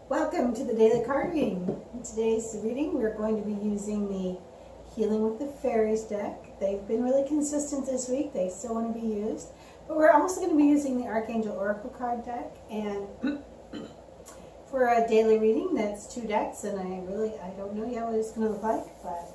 Welcome to the daily card reading. In today's reading, we're going to be using the Healing with the Fairies deck. They've been really consistent this week. They still want to be used. But we're also going to be using the Archangel Oracle card deck. And for a daily reading, that's 2 decks. And I don't know yet what it's going to look like, but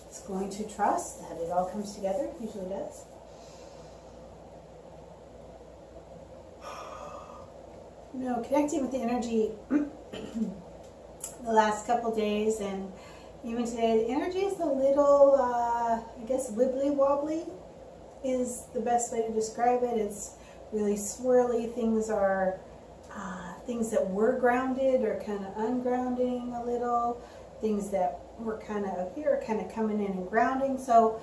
it's going to trust that it all comes together. It usually does. Connecting with the energy the last couple days and even today, the energy is a little, wibbly wobbly is the best way to describe it. It's really swirly. Things are, things that were grounded are kind of ungrounding a little. Things that were kind of up here are kind of coming in and grounding. So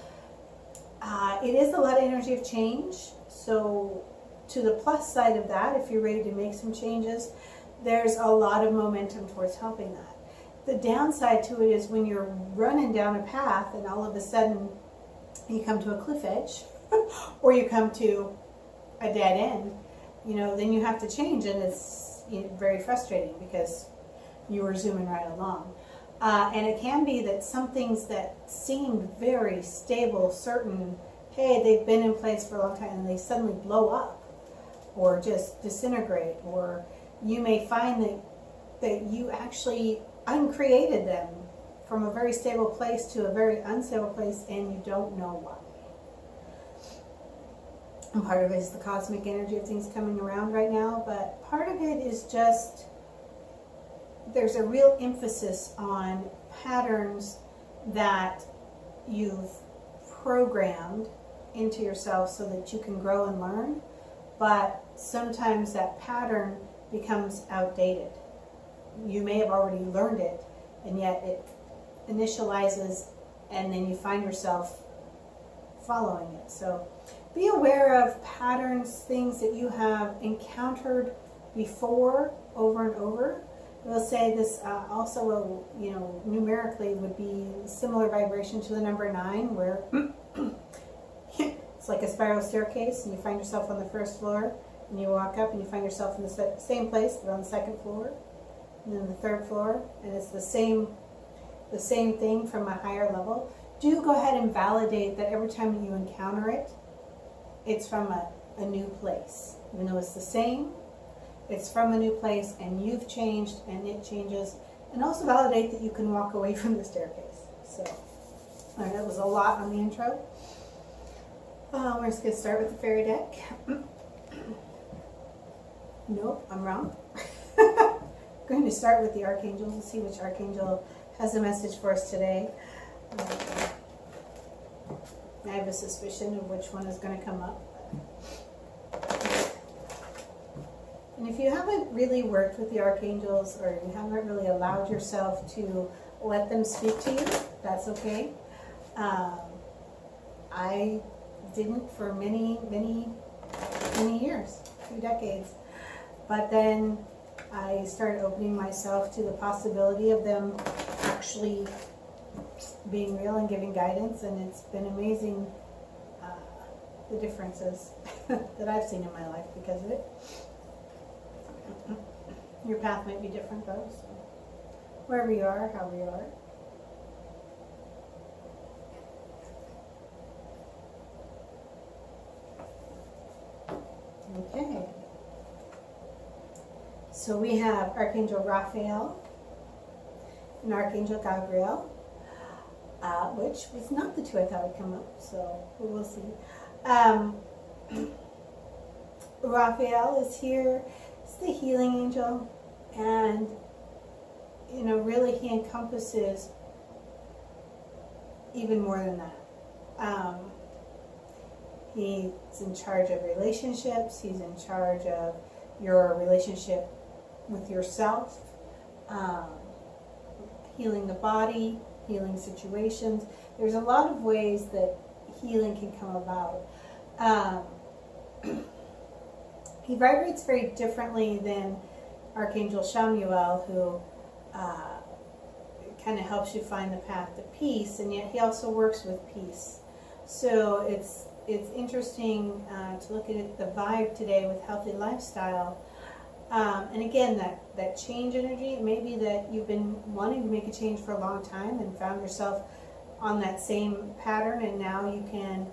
it is a lot of energy of change. So to the plus side of that, if you're ready to make some changes, there's a lot of momentum towards helping that. The downside to it is when you're running down a path and all of a sudden you come to a cliff edge or you come to a dead end, then you have to change, and it's very frustrating because you were zooming right along. And it can be that some things that seemed very stable, certain, hey, they've been in place for a long time, and they suddenly blow up or just disintegrate, or you may find that you actually uncreated them from a very stable place to a very unstable place, and you don't know why. And part of it is the cosmic energy of things coming around right now, but part of it is just there's a real emphasis on patterns that you've programmed into yourself so that you can grow and learn, but sometimes that pattern becomes outdated. You may have already learned it, and yet it initializes, and then you find yourself following it. So be aware of patterns, things that you have encountered before, over and over. We'll say this also, numerically would be similar vibration to the number 9, where it's like a spiral staircase, and you find yourself on the first floor, and you walk up and you find yourself in the same place, but on the second floor, and then the third floor, and it's the same thing from a higher level. Do go ahead and validate that every time that you encounter it, it's from a new place. Even though it's the same, it's from a new place, and you've changed, and it changes. And also validate that you can walk away from the staircase. So, all right, that was a lot on the intro. We're just going to start with the fairy deck. Nope, I'm wrong. Going to start with the archangels and see which archangel has a message for us today. I have a suspicion of which one is going to come up. And if you haven't really worked with the archangels, or you haven't really allowed yourself to let them speak to you, that's okay. I didn't for many years, 2 decades. But then I started opening myself to the possibility of them actually being real and giving guidance, and it's been amazing the differences that I've seen in my life because of it. Your path might be different though, so wherever you are, however you are. Okay. So we have Archangel Raphael and Archangel Gabriel, which was not the 2 I thought would come up, so we will see. Raphael is here. It's the healing angel, and really he encompasses even more than that. He's in charge of relationships. He's in charge of your relationship with yourself, healing the body, healing situations. There's a lot of ways that healing can come about. He vibrates very differently than Archangel Chamuel, who kind of helps you find the path to peace, and yet he also works with peace. So it's interesting to look at it, the vibe today with healthy lifestyle. And again, that change energy, it may be that you've been wanting to make a change for a long time and found yourself on that same pattern, and now you can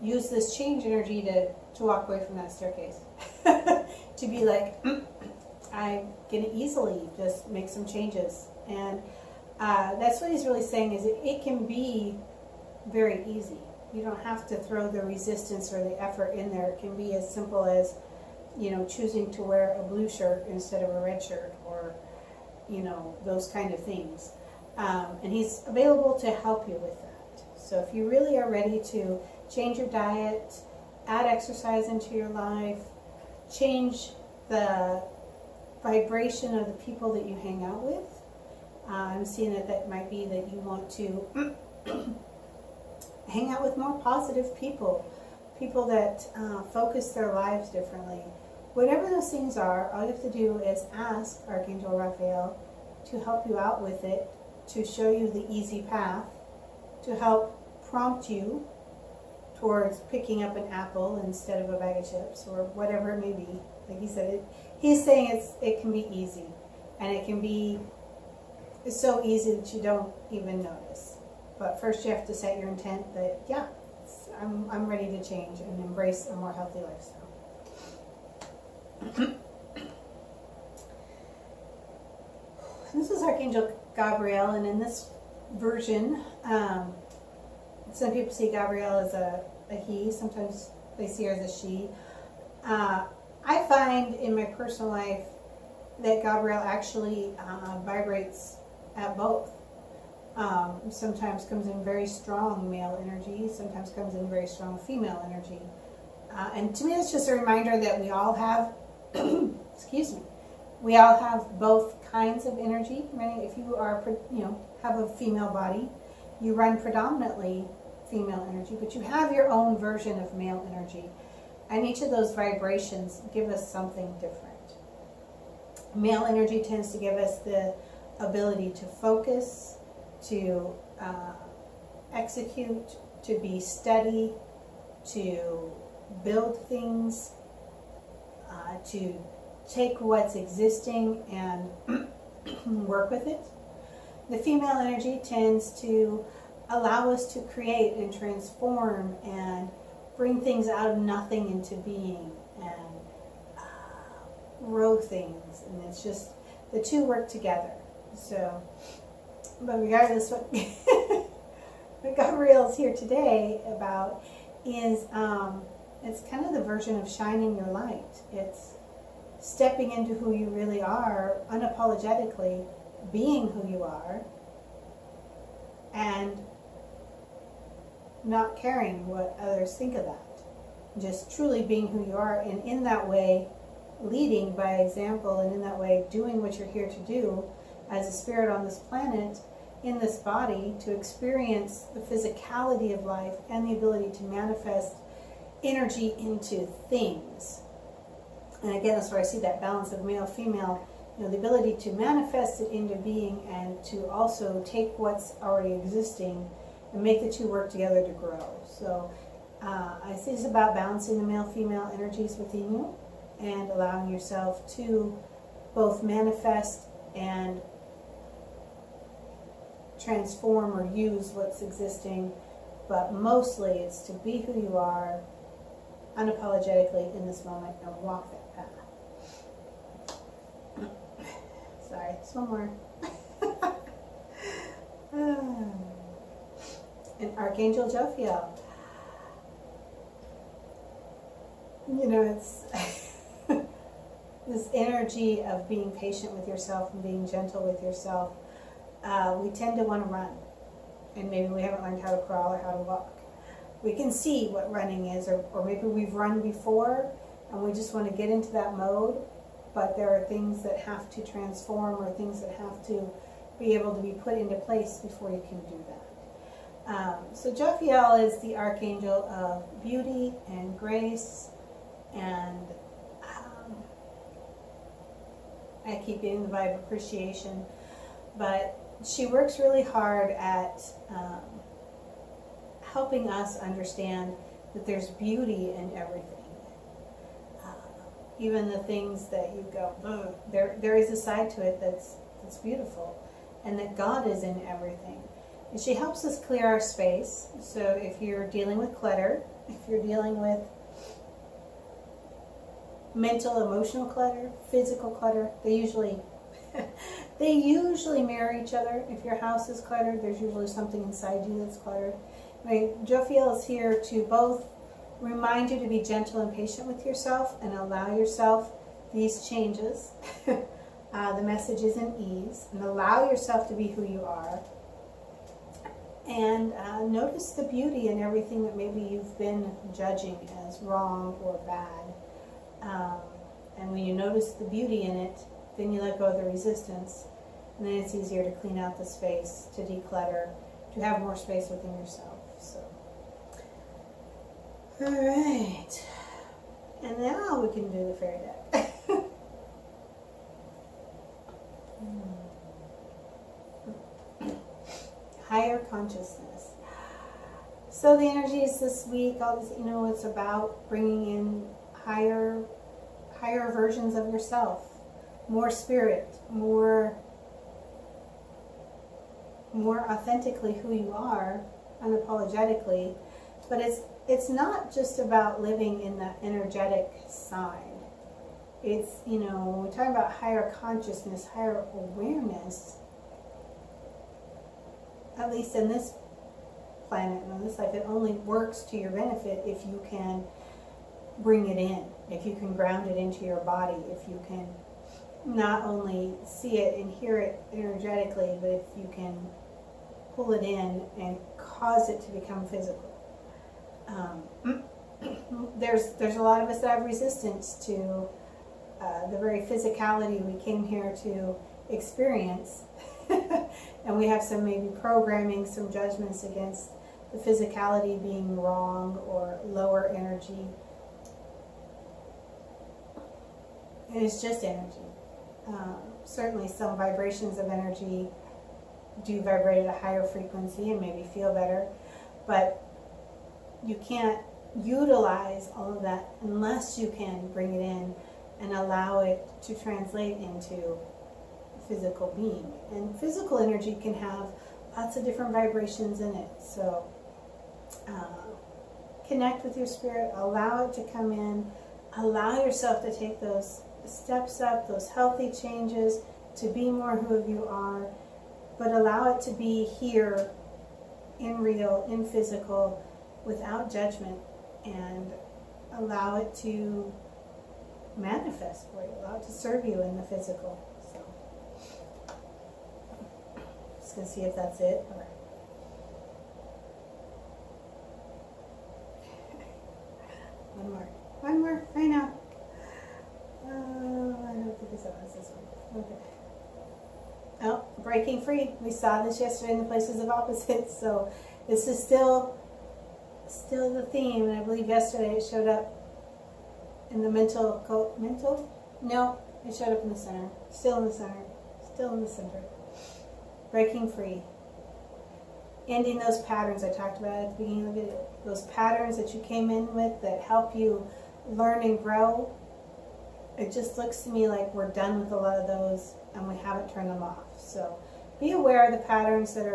use this change energy to walk away from that staircase. To be like, I'm going to easily just make some changes. And that's what he's really saying, is it can be very easy. You don't have to throw the resistance or the effort in there. It can be as simple as, choosing to wear a blue shirt instead of a red shirt, or, those kind of things. And he's available to help you with that. So if you really are ready to change your diet, add exercise into your life, change the vibration of the people that you hang out with, I'm seeing that might be that you want to hang out with more positive people that focus their lives differently. Whatever those things are, all you have to do is ask Archangel Raphael to help you out with it, to show you the easy path, to help prompt you towards picking up an apple instead of a bag of chips, or whatever it may be. Like he said, he's saying it can be easy, and it can be so easy that you don't even notice. But first you have to set your intent that, yeah, I'm ready to change and embrace a more healthy lifestyle. This is Archangel Gabriel, and in this version, some people see Gabriel as a he, sometimes they see her as a she. I find in my personal life that Gabriel actually vibrates at both. Sometimes comes in very strong male energy, sometimes comes in very strong female energy. And to me, it's just a reminder that we all have, excuse me, we all have both kinds of energy. If you are, have a female body, you run predominantly female energy, but you have your own version of male energy. And each of those vibrations give us something different. Male energy tends to give us the ability to focus, to execute, to be steady, to build things, to take what's existing and work with it. The female energy tends to allow us to create and transform and bring things out of nothing into being and grow things. And it's just, the two work together. So, but regardless what Gabriel's here today about is, it's kind of the version of shining your light. It's stepping into who you really are, unapologetically being who you are, and not caring what others think of that. Just truly being who you are, and in that way leading by example, and in that way doing what you're here to do as a spirit on this planet, in this body, to experience the physicality of life and the ability to manifest energy into things. And again, that's where I see that balance of male, female, the ability to manifest it into being, and to also take what's already existing and make the two work together to grow. So I see this about balancing the male-female energies within you and allowing yourself to both manifest and transform or use what's existing, but mostly it's to be who you are unapologetically in this moment and walk that path. Sorry, just one more. And Archangel Jophiel. It's this energy of being patient with yourself and being gentle with yourself. We tend to want to run, and maybe we haven't learned how to crawl or how to walk. We can see what running is, or maybe we've run before and we just want to get into that mode, but there are things that have to transform, or things that have to be able to be put into place before you can do that. So Jophiel is the archangel of beauty and grace, and I keep getting the vibe of appreciation, but she works really hard at helping us understand that there's beauty in everything. even the things that you go, ugh, there is a side to it that's beautiful, and that God is in everything. And she helps us clear our space. So if you're dealing with clutter, if you're dealing with mental, emotional clutter, physical clutter, they usually mirror each other. If your house is cluttered, there's usually something inside you that's cluttered. Jophiel is here to both remind you to be gentle and patient with yourself and allow yourself these changes. The message is in ease, and allow yourself to be who you are. And notice the beauty in everything that maybe you've been judging as wrong or bad. And when you notice the beauty in it, then you let go of the resistance, and then it's easier to clean out the space, to declutter, to have more space within yourself. So, all right, and now we can do the fairy deck. Higher consciousness. So the energies this week, all this, it's about bringing in higher versions of yourself, more spirit, more authentically who you are, unapologetically. But it's not just about living in the energetic side. It's, when we talk about higher consciousness, higher awareness, at least in this planet and on this life, it only works to your benefit if you can bring it in, if you can ground it into your body, if you can not only see it and hear it energetically, but if you can pull it in and cause it to become physical. There's a lot of us that have resistance to the very physicality we came here to experience. And we have some maybe programming, some judgments against the physicality being wrong or lower energy. And it's just energy. Certainly some vibrations of energy do vibrate at a higher frequency and maybe feel better, but you can't utilize all of that unless you can bring it in and allow it to translate into physical being. And physical energy can have lots of different vibrations in it. So connect with your spirit, allow it to come in, allow yourself to take those steps up, those healthy changes, to be more who you are, but allow it to be here in real, in physical, without judgment, and allow it to manifest for you, allow it to serve you in the physical. So, just going to see if that's it. Or one more, I know. I don't think it's this one. Okay. Oh, breaking free. We saw this yesterday in the places of opposites. So this is still the theme, and I believe yesterday it showed up in the mental. No, it showed up in the center. Still in the center. Breaking free. Ending those patterns I talked about at the beginning of the video. Those patterns that you came in with that help you learn and grow. It just looks to me like we're done with a lot of those and we haven't turned them off. So be aware of the patterns that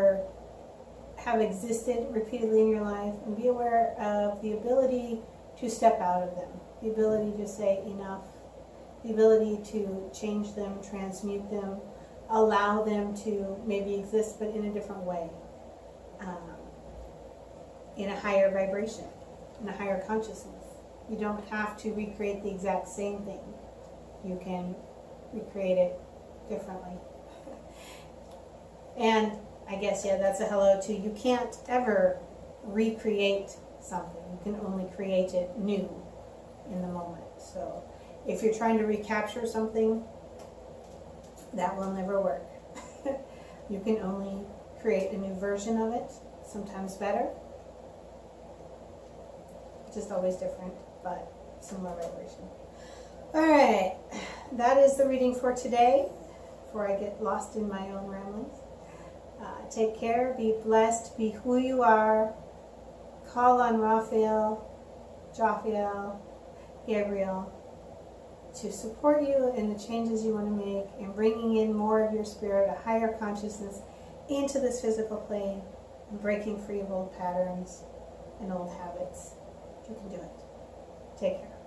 have existed repeatedly in your life, and be aware of the ability to step out of them, the ability to say enough, the ability to change them, transmute them, allow them to maybe exist but in a different way, in a higher vibration, in a higher consciousness. You don't have to recreate the exact same thing. You can recreate it differently. And I guess, that's a hello to you can't ever recreate something. You can only create it new in the moment. So if you're trying to recapture something, that will never work. You can only create a new version of it, sometimes better, just always different, but similar vibration. All right, that is the reading for today, before I get lost in my own ramblings. Take care, be blessed, be who you are. Call on Raphael, Jophiel, Gabriel, to support you in the changes you want to make and bringing in more of your spirit, a higher consciousness into this physical plane and breaking free of old patterns and old habits. You can do it. Take care.